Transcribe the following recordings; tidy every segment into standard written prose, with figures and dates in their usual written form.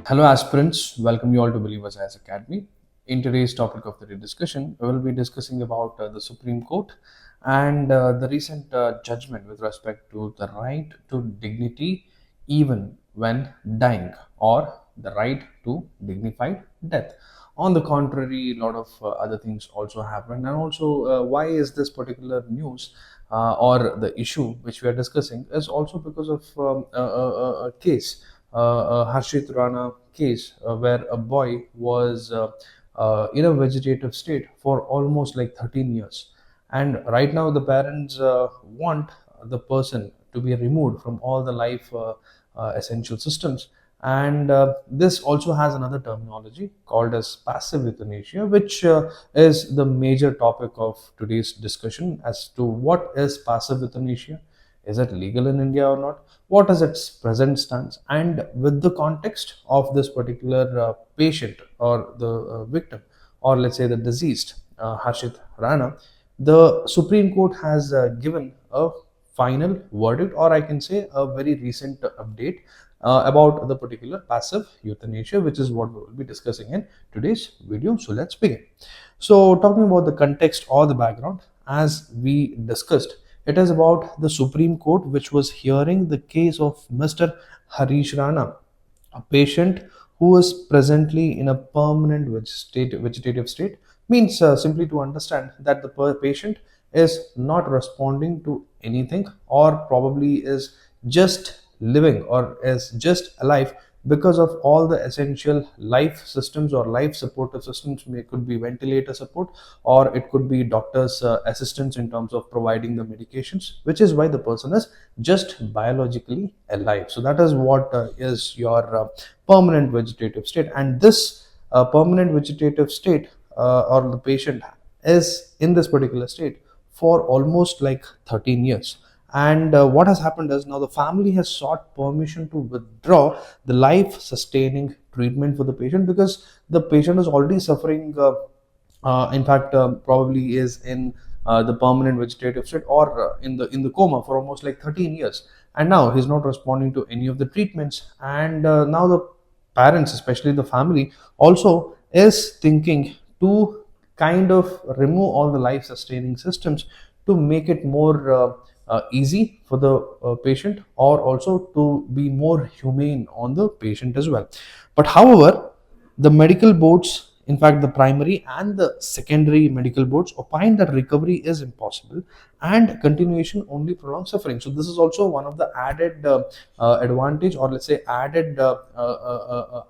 Hello, aspirants. Welcome you all to Believers Science Academy. In today's topic of the day discussion, we will be discussing about the Supreme Court and the recent judgment with respect to the right to dignity even when dying, or the right to dignified death. On the contrary, a lot of other things also happened, and also why is this particular news or the issue which we are discussing is also because of a case, Harish Rana case, where a boy was in a vegetative state for almost like 13 years. And right now, the parents want the person to be removed from all the life essential systems. And this also has another terminology called as passive euthanasia, which is the major topic of today's discussion as to what is passive euthanasia. Is it legal in India or not? What is its present stance? And with the context of this particular patient or the victim, or let's say the deceased, Harshit Rana, the Supreme Court has given a final verdict, or I can say a very recent update about the particular passive euthanasia, which is what we will be discussing in today's video. So let's begin. So, talking about the context or the background, as we discussed, it is about the Supreme Court, which was hearing the case of Mr. Harish Rana, a patient who is presently in a permanent vegetative state. Means simply to understand that the patient is not responding to anything, or probably is just living or is just alive because of all the essential life systems or life supportive systems. Could be ventilator support, or it could be doctor's assistance in terms of providing the medications, which is why the person is just biologically alive. So that is what is your permanent vegetative state. And this permanent vegetative state, or the patient is in this particular state for almost like 13 years. And what has happened is, now the family has sought permission to withdraw the life sustaining treatment for the patient, because the patient is already suffering, in fact probably is in the permanent vegetative state, or in the coma for almost like 13 years, and now he's not responding to any of the treatments. And now the parents, especially the family, also is thinking to kind of remove all the life sustaining systems to make it more easy for the patient, or also to be more humane on the patient as well. But however, the medical boards, in fact the primary and the secondary medical boards, opine that recovery is impossible and continuation only prolongs suffering. So this is also one of the added advantage, or let's say added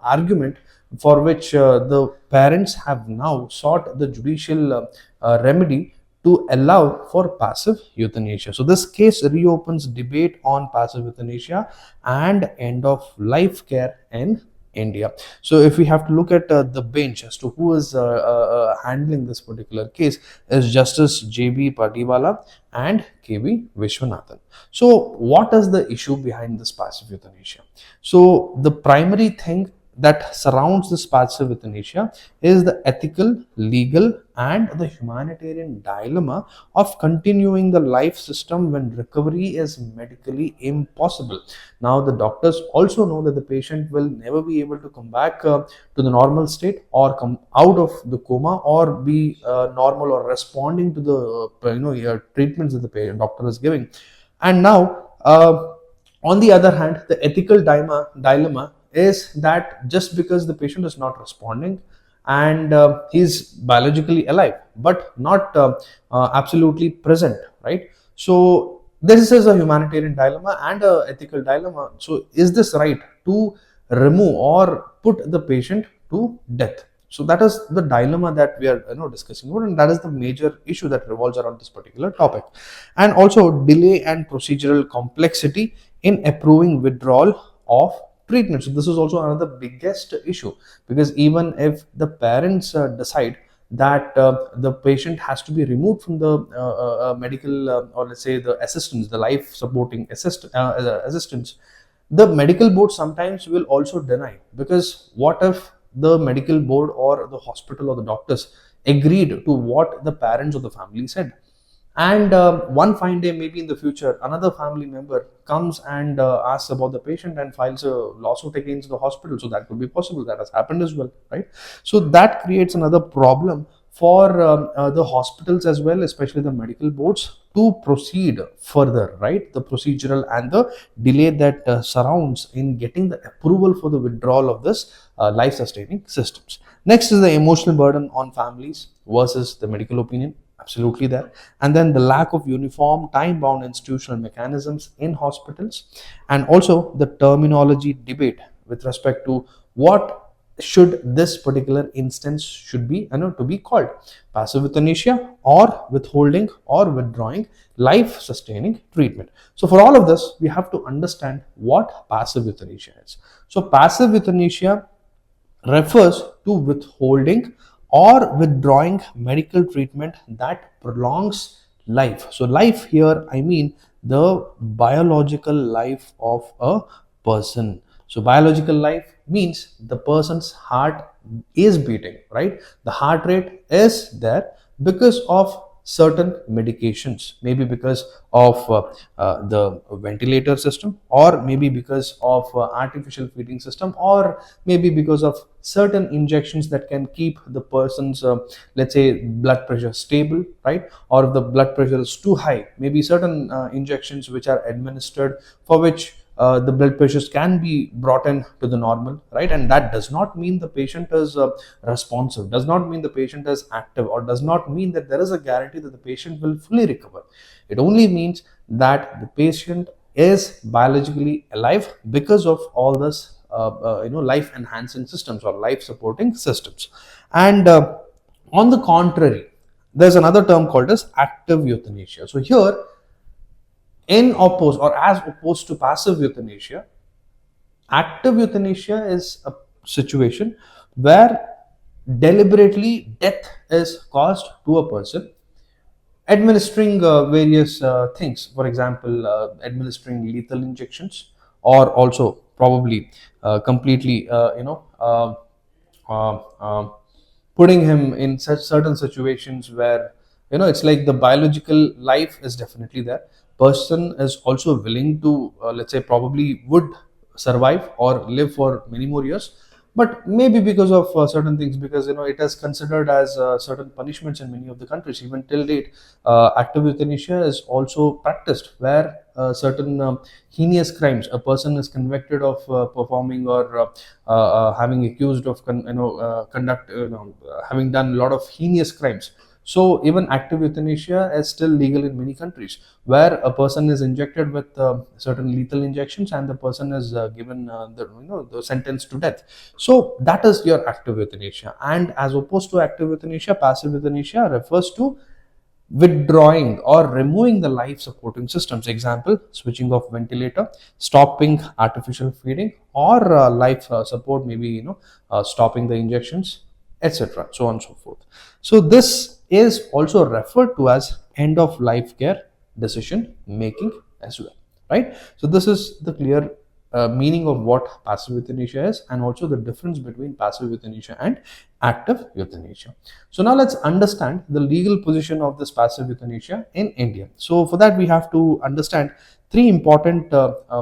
argument, for which the parents have now sought the judicial remedy to allow for passive euthanasia. So this case reopens debate on passive euthanasia and end of life care in India. So if we have to look at the bench as to who is handling this particular case, is Justice J.B. Patiwala and K.V. Vishwanathan. So what is the issue behind this passive euthanasia? So the primary thing that surrounds this passive euthanasia is the ethical, legal, and the humanitarian dilemma of continuing the life system when recovery is medically impossible. Now, the doctors also know that the patient will never be able to come back to the normal state, or come out of the coma, or be normal, or responding to the treatments that the doctor is giving. And now, on the other hand, the ethical dilemma is that just because the patient is not responding, and he's biologically alive but not absolutely present, right? So this is a humanitarian dilemma and a ethical dilemma. So is this right to remove or put the patient to death? So that is the dilemma that we are discussing about, and that is the major issue that revolves around this particular topic. And also delay and procedural complexity in approving withdrawal of treatment. So this is also another biggest issue, because even if the parents decide that the patient has to be removed from the medical, or let's say the assistance, the life supporting assistance, the medical board sometimes will also deny, because what if the medical board or the hospital or the doctors agreed to what the parents or the family said, And one fine day, maybe in the future, another family member comes and asks about the patient and files a lawsuit against the hospital. So that could be possible. That has happened as well, right? So that creates another problem for the hospitals as well, especially the medical boards, to proceed further, right? The procedural and the delay that surrounds in getting the approval for the withdrawal of this life sustaining systems. Next is the emotional burden on families versus the medical opinion. Absolutely there. And then the lack of uniform time bound institutional mechanisms in hospitals, and also the terminology debate with respect to what should this particular instance should be, to be called: passive euthanasia or withholding or withdrawing life sustaining treatment. So for all of this, we have to understand what passive euthanasia is. So passive euthanasia refers to withholding or withdrawing medical treatment that prolongs life. So life here, I mean the biological life of a person. So biological life means the person's heart is beating, right? The heart rate is there because of certain medications, maybe because of the ventilator system, or maybe because of artificial feeding system, or maybe because of certain injections that can keep the person's let's say blood pressure stable, right? Or if the blood pressure is too high, maybe certain injections which are administered, for which the blood pressures can be brought in to the normal, right? And that does not mean the patient is responsive, does not mean the patient is active, or does not mean that there is a guarantee that the patient will fully recover. It only means that the patient is biologically alive because of all this life enhancing systems or life supporting systems. And on the contrary, there's another term called as active euthanasia. So here, in oppose or as opposed to passive euthanasia, active euthanasia is a situation where deliberately death is caused to a person, administering various things, for example administering lethal injections, or also probably completely uh, uh, putting him in such certain situations where it's like the biological life is definitely there. Person is also willing to let's say probably would survive or live for many more years, but maybe because of certain things, because it is considered as certain punishments in many of the countries. Even till date, active euthanasia is also practiced, where certain heinous crimes a person is convicted of performing, or having accused of conduct having done a lot of heinous crimes. So even active euthanasia is still legal in many countries, where a person is injected with certain lethal injections, and the person is given the sentence to death. So that is your active euthanasia. And as opposed to active euthanasia, passive euthanasia refers to withdrawing or removing the life supporting systems. Example: switching off ventilator, stopping artificial feeding, or life support, maybe stopping the injections, etc., so on and so forth. So this is also referred to as end of life care decision making as well, right? So this is the clear meaning of what passive euthanasia is, and also the difference between passive euthanasia and active euthanasia. So now let's understand the legal position of this passive euthanasia in India. So for that, we have to understand three important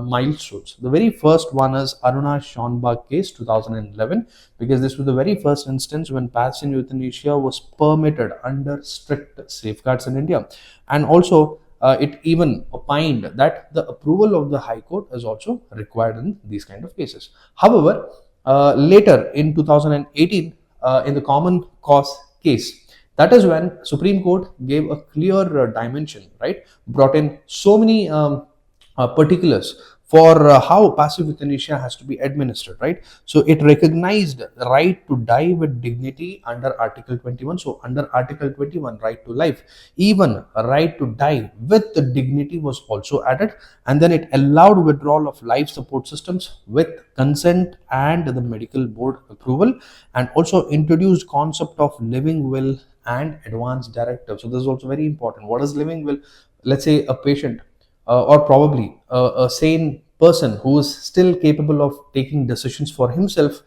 milestones. The very first one is Aruna Schonbach case 2011, because this was the very first instance when passive euthanasia was permitted under strict safeguards in India. And also it even opined that the approval of the High Court is also required in these kind of cases. However, later in 2018, in the common cause case, that is when Supreme Court gave a clear dimension, right? Brought in so many particulars for how passive euthanasia has to be administered, right? So it recognized the right to die with dignity under Article 21. So under Article 21, right to life, even a right to die with the dignity was also added. And then it allowed withdrawal of life support systems with consent and the medical board approval, and also introduced concept of living will and advance directive. So this is also very important. What is living will? Let's say a patient or probably a sane person who is still capable of taking decisions for himself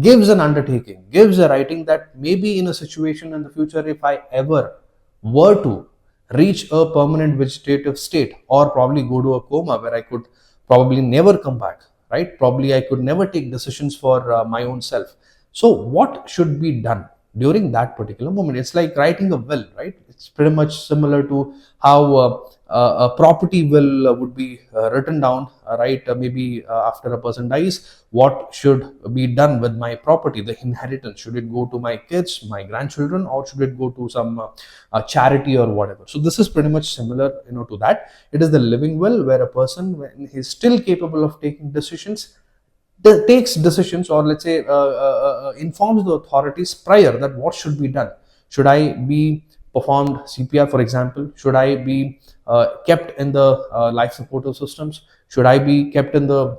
gives an undertaking, gives a writing that maybe in a situation in the future, if I ever were to reach a permanent vegetative state, or probably go to a coma where I could probably never come back, right? Probably I could never take decisions for my own self. So what should be done during that particular moment? It's like writing a will, right? It's pretty much similar to how a property will would be written down, right? Maybe after a person dies, what should be done with my property, the inheritance? Should it go to my kids, my grandchildren, or should it go to some charity or whatever? So this is pretty much similar, to that. It is the living will, where a person, when he's still capable of taking decisions, takes decisions, or let's say informs the authorities prior that what should be done. Should I be performed CPR, for example? Should I be kept in the life supportive systems? Should I be kept in the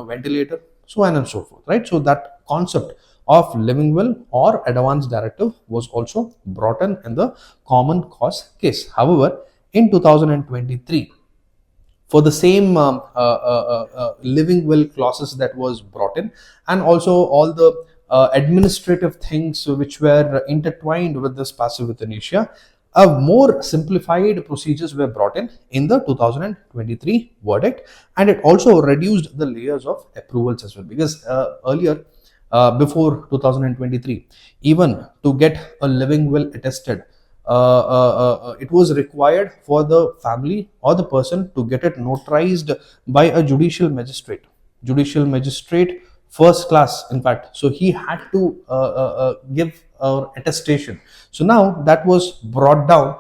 ventilator? So on and so forth, right? So that concept of living will or advance directive was also brought in the common cause case. However, in 2023, for the same living will clauses that was brought in, and also all the administrative things which were intertwined with this passive euthanasia, a more simplified procedures were brought in the 2023 verdict, and it also reduced the layers of approvals as well, because earlier, before 2023, even to get a living will attested, it was required for the family or the person to get it notarized by a judicial magistrate, first class, in fact. So he had to give attestation. So now that was brought down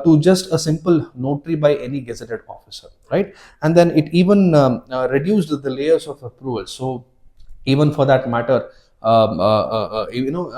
to just a simple notary by any gazetted officer, right? And then it even reduced the layers of approval. So even for that matter,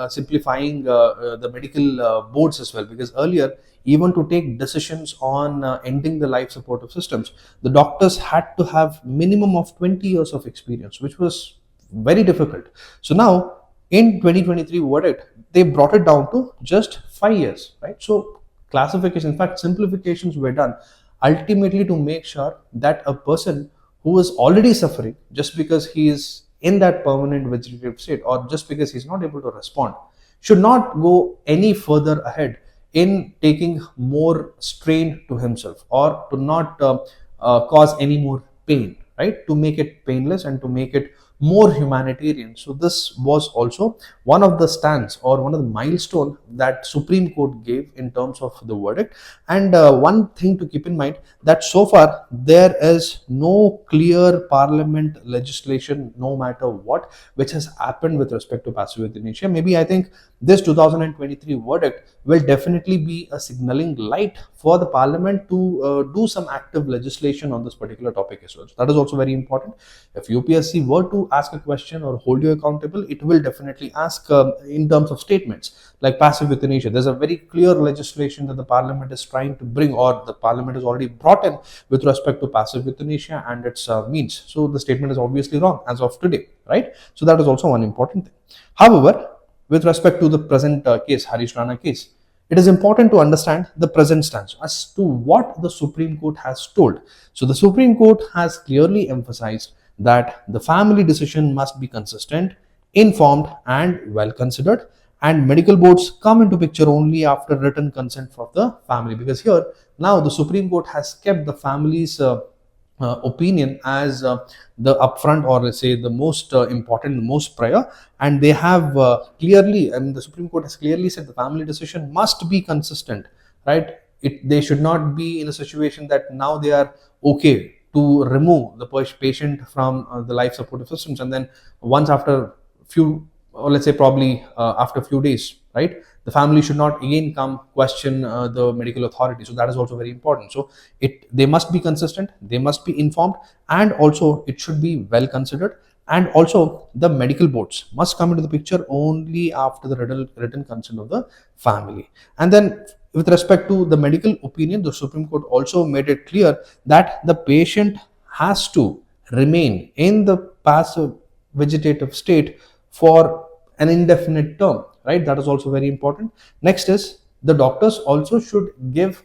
simplifying the medical boards as well, because earlier, even to take decisions on ending the life supportive systems, the doctors had to have minimum of 20 years of experience, which was very difficult. So now in 2023 verdict, they brought it down to just 5 years, right? So classification, in fact simplifications were done ultimately to make sure that a person who is already suffering, just because he is in that permanent vegetative state, or just because he's not able to respond, should not go any further ahead in taking more strain to himself, or to not cause any more pain, right? To make it painless and to make it more humanitarian. So this was also one of the stands, or one of the milestone that Supreme Court gave in terms of the verdict. And one thing to keep in mind, that so far there is no clear parliament legislation, no matter what, which has happened with respect to passive euthanasia. Maybe I think this 2023 verdict will definitely be a signaling light for the parliament to do some active legislation on this particular topic as well. So that is also very important. If UPSC were to ask a question or hold you accountable, it will definitely ask in terms of statements like passive euthanasia. There's a very clear legislation that the parliament is trying to bring, or the parliament has already brought in, with respect to passive euthanasia and its means. So the statement is obviously wrong as of today, right? So that is also one important thing. However, with respect to the present case, Harish Rana case, it is important to understand the present stance as to what the Supreme Court has told. So the Supreme Court has clearly emphasized that the family decision must be consistent, informed, and well considered, and medical boards come into picture only after written consent from the family, because here now the Supreme Court has kept the family's opinion as the upfront, or let's say the most important, the most prior, and they have clearly, and the Supreme Court has clearly said the family decision must be consistent, right? They should not be in a situation that now they are okay to remove the patient from the life supportive systems, and then once after few, or let's say probably after a few days, right, the family should not again come question the medical authority. So that is also very important. So they must be consistent, they must be informed, and also it should be well considered, and also the medical boards must come into the picture only after the written consent of the family. And then with respect to the medical opinion, the Supreme Court also made it clear that the patient has to remain in the passive vegetative state for an indefinite term, right? That is also very important. Next is, the doctors also should give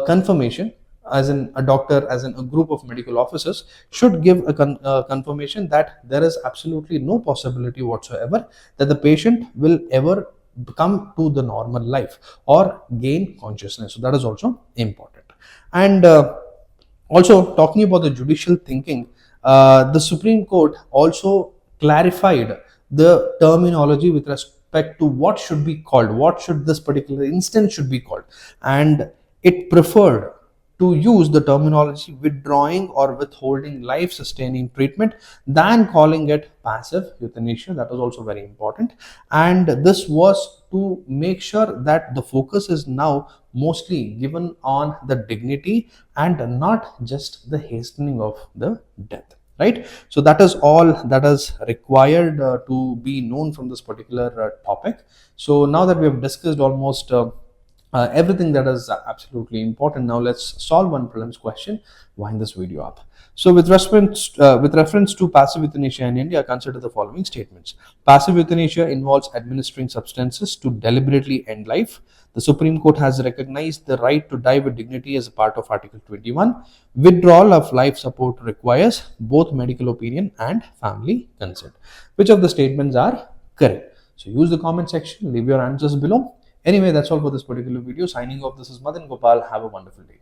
confirmation, as in a doctor, as in a group of medical officers should give a confirmation that there is absolutely no possibility whatsoever that the patient will ever come to the normal life or gain consciousness. So that is also important. And also, talking about the judicial thinking, the Supreme Court also clarified the terminology with respect to what should be called, what should this particular instance should be called, and it preferred to use the terminology withdrawing or withholding life sustaining treatment than calling it passive euthanasia. That was also very important, and this was to make sure that the focus is now mostly given on the dignity and not just the hastening of the death, right? So that is all that is required to be known from this particular topic. So now that we have discussed almost everything that is absolutely important, now let's solve one prelims question, wind this video up. So with reference to passive euthanasia in India, consider the following statements. Passive euthanasia involves administering substances to deliberately end life. The Supreme Court has recognized the right to die with dignity as a part of Article 21. Withdrawal of life support requires both medical opinion and family consent. Which of the statements are correct? So use the comment section, leave your answers below. Anyway, that's all for this particular video. Signing off, this is Madan Gopal. Have a wonderful day.